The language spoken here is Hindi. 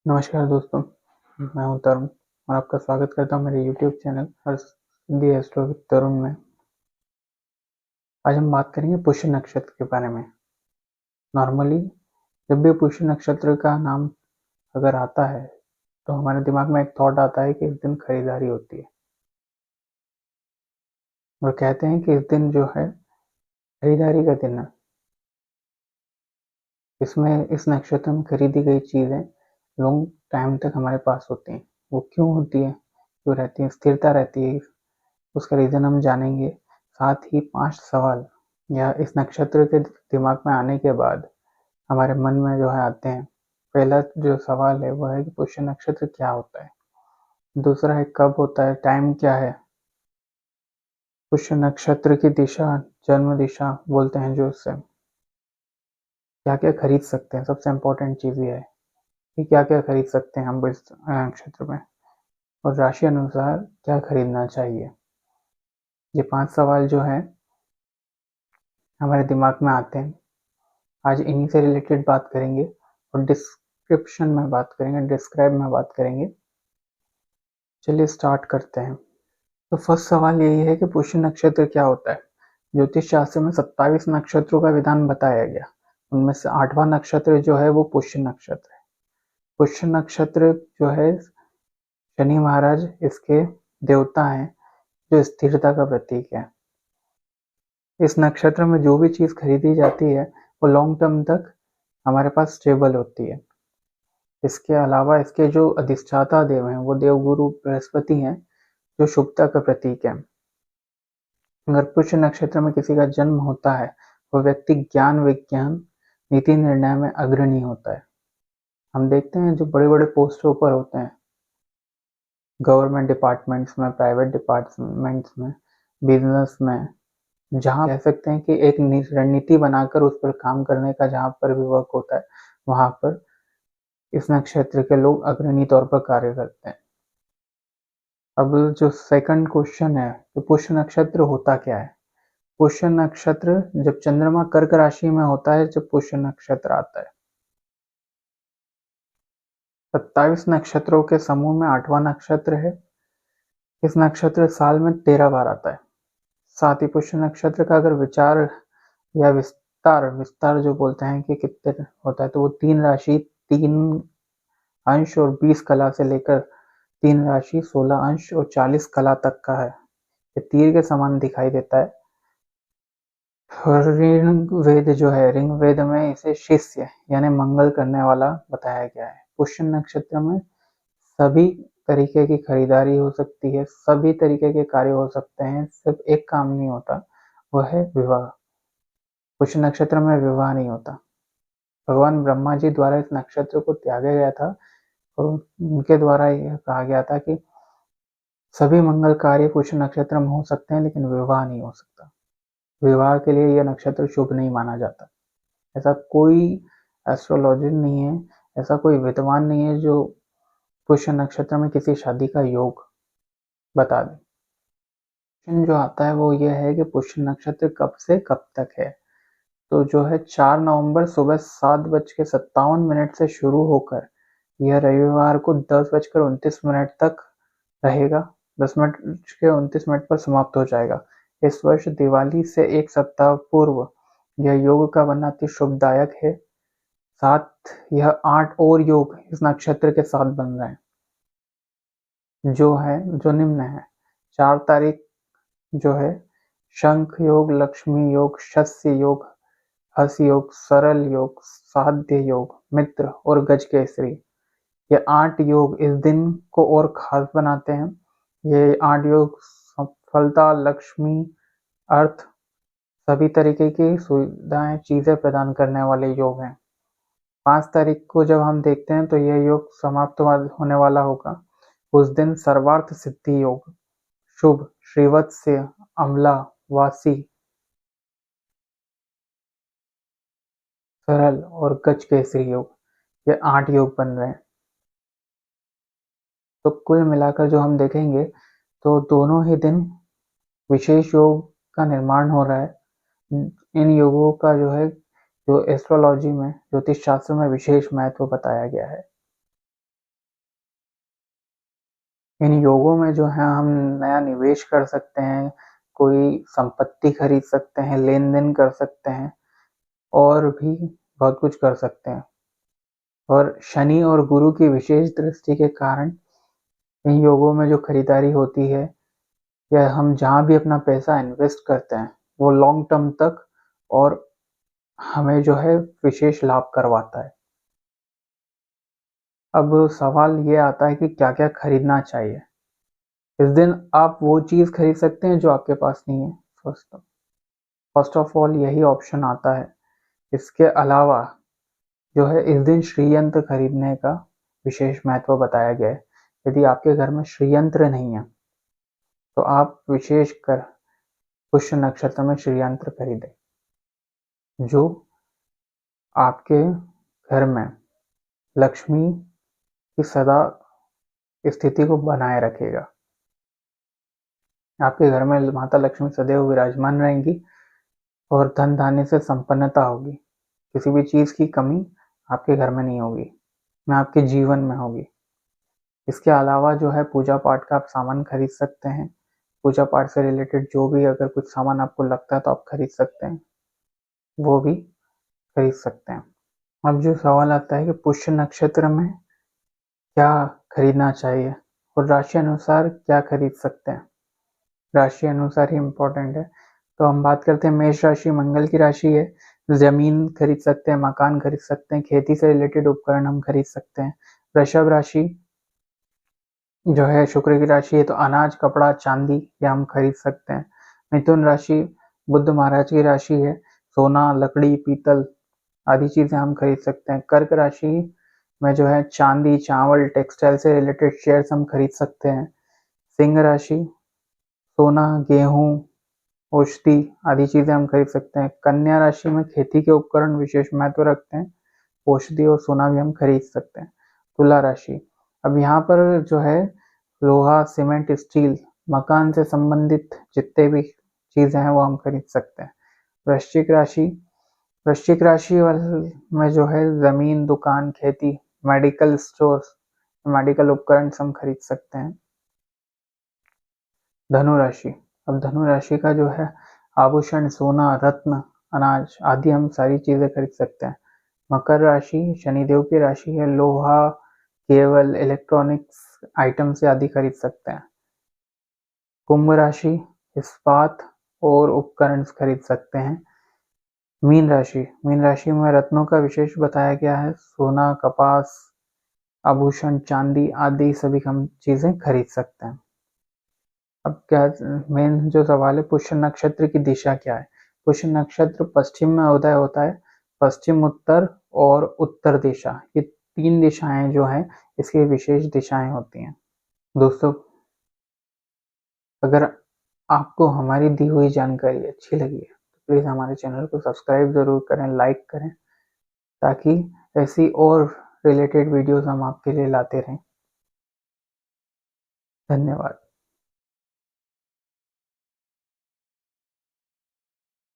नमस्कार दोस्तों, मैं हूं तरुण और आपका स्वागत करता हूं मेरे YouTube channel Har Siddhi astro with Tarun में। आज हम बात करेंगे पुष्य नक्षत्र के बारे में। नॉर्मली जब भी पुष्य नक्षत्र का नाम अगर आता है तो हमारे दिमाग में एक थॉट आता है कि इस दिन खरीदारी होती है और कहते हैं कि इस दिन जो है खरीदारी का दिन है। इसमें इस नक्षत्र में खरीदी गई चीज़ें लॉन्ग टाइम तक हमारे पास होती हैं। वो क्यों होती है, क्यों रहती है, स्थिरता रहती है, उसका रीज़न हम जानेंगे। साथ ही 5 सवाल या इस नक्षत्र के दिमाग में आने के बाद हमारे मन में जो है आते हैं। पहला जो सवाल है वो है कि पुष्य नक्षत्र क्या होता है। दूसरा है कब होता है, टाइम क्या है। पुष्य नक्षत्र की दिशा, जन्म दिशा बोलते हैं जो उससे क्या क्या खरीद सकते हैं। सबसे इम्पोर्टेंट चीज़ ये है कि क्या क्या खरीद सकते हैं हम इस नक्षत्र में, और राशि अनुसार क्या खरीदना चाहिए। ये 5 सवाल जो है हमारे दिमाग में आते हैं। आज इन्हीं से रिलेटेड बात करेंगे और डिस्क्रिप्शन में बात करेंगे, डिस्क्राइब में बात करेंगे। चलिए स्टार्ट करते हैं। तो फर्स्ट सवाल यही है कि पुष्य नक्षत्र क्या होता है। ज्योतिष शास्त्र में 27 नक्षत्रों का विधान बताया गया। उनमें से 8वां नक्षत्र जो है वो पुष्य नक्षत्र है। पुष्य नक्षत्र जो है शनि महाराज इसके देवता हैं, जो स्थिरता का प्रतीक है। इस नक्षत्र में जो भी चीज खरीदी जाती है वो लॉन्ग टर्म तक हमारे पास स्टेबल होती है। इसके अलावा इसके जो अधिष्ठाता देव हैं वो देवगुरु बृहस्पति हैं, जो शुभता का प्रतीक है। अगर पुष्य नक्षत्र में किसी का जन्म होता है वो व्यक्ति ज्ञान विज्ञान नीति निर्णय में अग्रणी होता है। हम देखते हैं जो बड़े बड़े पोस्टों पर होते हैं, गवर्नमेंट डिपार्टमेंट्स में, प्राइवेट डिपार्टमेंट्स में, बिजनेस में, जहाँ कह सकते हैं कि एक रणनीति बनाकर उस पर काम करने का जहाँ पर भी वर्क होता है, वहां पर इस नक्षत्र के लोग अग्रणी तौर पर कार्य करते हैं। अब जो सेकंड क्वेश्चन है तो पुष्य नक्षत्र होता क्या है। पुष्य नक्षत्र जब चंद्रमा कर्क राशि में होता है, जब पुष्य नक्षत्र आता है। 27 नक्षत्रों के समूह में 8वां नक्षत्र है। इस नक्षत्र साल में 13 बार आता है। साथ ही पुष्य नक्षत्र का अगर विचार या विस्तार विस्तार जो बोलते हैं कि कितने होता है, तो वो 3 राशि, 3 अंश और 20 कला से लेकर 3 राशि, 16 अंश और 40 कला तक का है। ये तीर के समान दिखाई देता है। और ऋण वेद जो है, ऋग वेद में इसे शिष्य यानी मंगल करने वाला बताया गया है। पुष्य नक्षत्र में सभी तरीके की खरीदारी हो सकती है, सभी तरीके के कार्य हो सकते हैं, सिर्फ एक काम नहीं होता, वह है विवाह। पुष्य नक्षत्र में विवाह नहीं होता। भगवान ब्रह्मा जी द्वारा इस नक्षत्र को त्यागा गया था और उनके द्वारा यह कहा गया था कि सभी मंगल कार्य पुष्य नक्षत्र में हो सकते हैं, लेकिन विवाह नहीं हो सकता। विवाह के लिए यह नक्षत्र शुभ नहीं माना जाता। ऐसा कोई एस्ट्रोलॉजर नहीं है, ऐसा कोई विद्वान नहीं है जो पुष्य नक्षत्र में किसी शादी का योग बता दे। क्वेश्चन जो आता है वो ये है कि पुष्य नक्षत्र कब से कब तक है। तो जो है 4 नवंबर सुबह 7:57 से शुरू होकर यह रविवार को 10:29 तक रहेगा। 10:29 पर समाप्त हो जाएगा। इस वर्ष दिवाली से एक सप्ताह पूर्व यह योग का बनना अति शुभदायक है। साथ यह 8 और योग इस नक्षत्र के साथ बन रहे हैं, जो निम्न है। 4 तारीख जो है शंख योग, लक्ष्मी योग, शस्य योग, हस योग, सरल योग, साध्य योग, मित्र और गज केसरी। ये 8 योग इस दिन को और खास बनाते हैं। ये 8 योग सफलता, लक्ष्मी, अर्थ, सभी तरीके की सुविधाएं, चीजें प्रदान करने वाले योग हैं। 5 तारीख को जब हम देखते हैं तो यह योग समाप्त होने वाला होगा। उस दिन सर्वार्थ सिद्धि योग, शुभ, श्रीवत्स्य, अमला, वासी, सरल और गज केसरी योग, ये 8 योग बन रहे हैं। तो कुल मिलाकर जो हम देखेंगे तो दोनों ही दिन विशेष योग का निर्माण हो रहा है। इन योगों का जो है, जो एस्ट्रोलॉजी में, ज्योतिष शास्त्र में विशेष महत्व बताया गया है। इन योगों में जो है हम नया निवेश कर सकते हैं, कोई संपत्ति खरीद सकते हैं, लेन-देन कर सकते हैं और भी बहुत कुछ कर सकते हैं। और शनि और गुरु की विशेष दृष्टि के कारण इन योगों में जो खरीदारी होती है या हम जहाँ भी अपना पैसा इन्वेस्ट करते हैं, वो लॉन्ग टर्म तक और हमें जो है विशेष लाभ करवाता है। अब सवाल ये आता है कि क्या-क्या खरीदना चाहिए? इस दिन आप वो चीज़ खरीद सकते हैं जो आपके पास नहीं है, फर्स्ट ऑफ ऑल यही ऑप्शन आता है। इसके अलावा जो है इस दिन श्रीयंत्र खरीदने का विशेष महत्व बताया गया है। यदि आपके घर में श्रीयंत्र नहीं है, तो आप विशेष कर पुष्य नक्षत्र में श्रीयंत्र खरीदें, जो आपके घर में लक्ष्मी की सदा स्थिति को बनाए रखेगा। आपके घर में माता लक्ष्मी सदैव विराजमान रहेंगी और धन धान्य से संपन्नता होगी। किसी भी चीज़ की कमी आपके घर में नहीं होगी, ना आपके जीवन में होगी। इसके अलावा जो है पूजा पाठ का आप सामान खरीद सकते हैं। पूजा पाठ से रिलेटेड जो भी अगर कुछ सामान आपको लगता है तो आप खरीद सकते हैं, वो भी खरीद सकते हैं। अब जो सवाल आता है कि पुष्य नक्षत्र में क्या खरीदना चाहिए और राशि अनुसार क्या खरीद सकते हैं, राशि अनुसार ही इम्पोर्टेंट है। तो हम बात करते हैं मेष राशि मंगल की राशि है। ज़मीन खरीद सकते हैं, मकान खरीद सकते हैं, खेती से रिलेटेड उपकरण हम खरीद सकते हैं। वृषभ राशि जो है शुक्र की राशि है, तो अनाज, कपड़ा, चांदी ये हम खरीद सकते हैं। मिथुन राशि बुध महाराज की राशि है, सोना, लकड़ी, पीतल आदि चीज़ें हम खरीद सकते हैं। कर्क राशि में जो है चांदी, चावल, टेक्सटाइल से रिलेटेड शेयर्स हम खरीद सकते हैं। सिंह राशि सोना, गेहूँ, औषधि आदि चीज़ें हम खरीद सकते हैं। कन्या राशि में खेती के उपकरण विशेष महत्व रखते हैं, औषधि और सोना भी हम खरीद सकते हैं। तुला राशि, अब यहाँ पर जो है लोहा, सीमेंट, स्टील, मकान से संबंधित जितने भी चीज़ें हैं वो हम खरीद सकते हैं। वृश्चिक राशि, वृश्चिक राशि में जो है ज़मीन, दुकान, खेती, मेडिकल स्टोर्स, मेडिकल उपकरण हम खरीद सकते हैं। धनु राशि, अब धनु राशि का जो है आभूषण, सोना, रत्न, अनाज आदि हम सारी चीज़ें खरीद सकते हैं। मकर राशि शनिदेव की राशि है, लोहा, केवल इलेक्ट्रॉनिक्स आइटम से आदि खरीद सकते हैं। कुंभ राशि इस्पात और उपकरण खरीद सकते हैं। मीन राशि में रत्नों का विशेष बताया गया है, सोना, कपास, आभूषण, चांदी आदि सभी हम चीज़ें खरीद सकते हैं। अब क्या मेन जो सवाल है पुष्य नक्षत्र की दिशा क्या है? पुष्य नक्षत्र पश्चिम में उदय होता है, पश्चिम, उत्तर और उत्तर दिशा, ये 3 दिशाएं जो हैं इसकी विशेष दिशाएं होती हैं। दोस्तों, अगर आपको हमारी दी हुई जानकारी अच्छी लगी है तो प्लीज़ हमारे चैनल को सब्सक्राइब ज़रूर करें, लाइक करें, ताकि ऐसी और रिलेटेड वीडियोस हम आपके लिए लाते रहें। धन्यवाद।